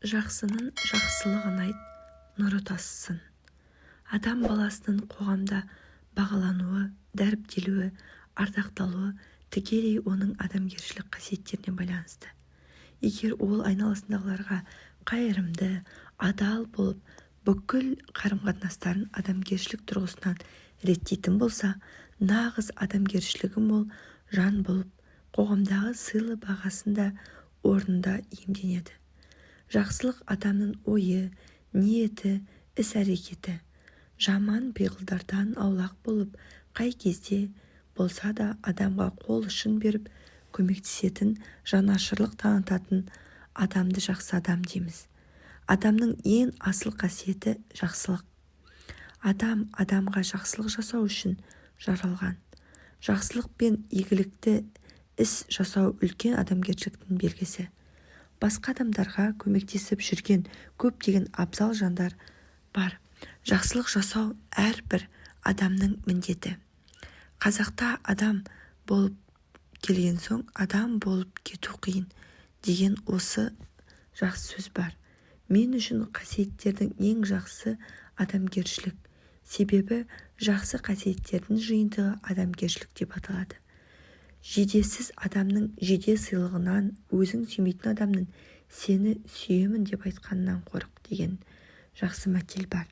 Жақсының жақсылығын айт, нұры тасысын. Адам баласының қоғамда бағалануы, дәріптелуі, ардақталуы тікелей оның адамгершілік қасиеттеріне байланысты. Егер ол айналасындағыларға қайырымды, адал болып, бүкіл қарым-қатынастарын адамгершілік тұрғысынан реттейтін болса, нағыз адамгершілігі мол жан болып, қоғамдағы сыйлы бағасында орнында иемденеді. Жақсылық адамның ойы, ниеті, іс-әрекеті. Жаман пиғылдардан аулақ болып, қай кезде болса да адамға қол ұшын беріп, көмектесетін, жанашырлық танытатын адамды жақсы адам дейміз. Адамның ең асыл қасиеті жақсылық. Адам адамға жақсылық жасау үшін жаралған. Жақсылық пен игілікті іс жасау үлкен адамгершіліктің белгісі. Басқа адамдарға көмектесіп жүрген көптеген абзал жандар бар. Жақсылық жасау әрбір адамның міндеті. Қазақта адам болып келген соң адам болып кету қиын деген осы жақсы сөз бар. Мен үшін қасиеттердің ең жақсы адамгершілік. Себебі жақсы қасиеттердің жиынтығы адамгершілік деп аталады. Жедесіз адамның жеде сыйлығынан, өзің сүймейтін адамның сені сүйемін деп айтқанынан қорық деген жақсы мәтел бар.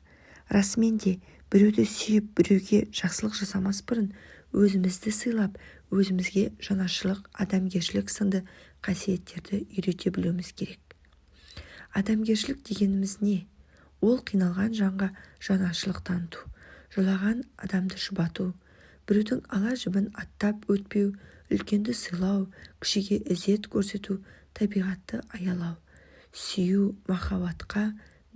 Расымен де біреуді сүйіп, біреуге жақсылық жасамас бұрын өзімізді сыйлап, өзімізге жанашырлық, адамгершілік сынды қасиеттерді үйрете білуіміз керек. Адамгершілік дегеніміз не? Ол қиналған жанға жанашырлық таныту, жылаған адамды жұбату, біреудің ала жібін аттап өтпеу, үлкенді сыйлау, кішіге ізет көрсету, табиғатты аялау, сүю, махаббатқа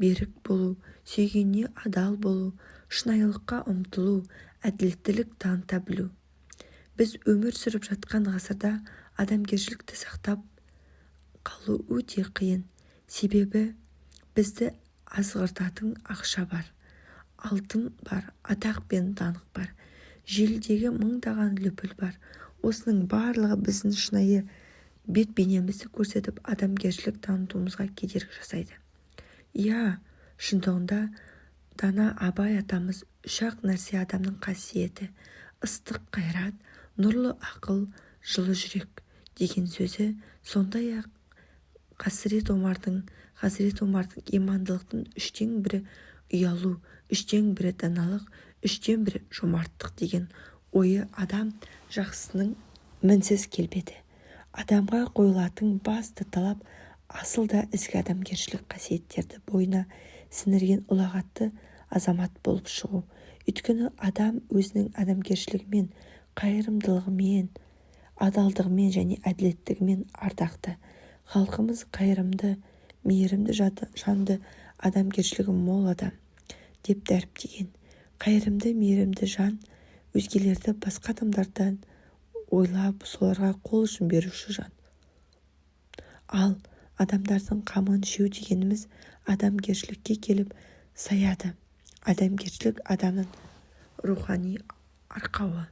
берік болу, сүйгеніне адал болу, шынайылыққа ұмтылу, әділеттілік таныта білу. Біз өмір сүріп жатқан ғасырда адамгершілікті сақтап қалу өте қиын. Себебі бізді азғыртатын ақша бар, алтын бар, атақ пен даңқ бар, желідегі мыңдаған лүпіл бар. Осының барлығы біздің шынайы бет-бейнемізді көрсетіп, адамгершілік танытуымызға кедергі жасайды. Шындығында дана Абай атамыз үш-ақ нәрсе адамның қасиеті: ыстық қайрат, нұрлы ақыл, жылы жүрек деген сөзі. Сондай-ақ Хазірет Омардың имандылықтың үштен бірі ұялу, үштен бірі даналық, үштен бірі жомарттық деген ойы адам жақсының мінсіз келбеті. Адамға қойылатын басты талап асыл да ізгі адамгершілік қасиеттерді бойына сіңірген ұлағатты азамат болып шығу. Өйткені адам өзінің адамгершілігімен, қайырымдылығымен, адалдығымен және әділеттігімен ардақты. Халқымыз қайырымды, мейірімді жанды, адамгершілігі мол адам деп дәріптеген. Қайырымды, мейірімді жан өзгелерді басқа адамдардан ойлап, соларға қол ұшын беруші жан. Ал адамдардың қамын жеу дегеніміз адамгершілікке келіп саяды. Адамгершілік адамның рухани арқауы.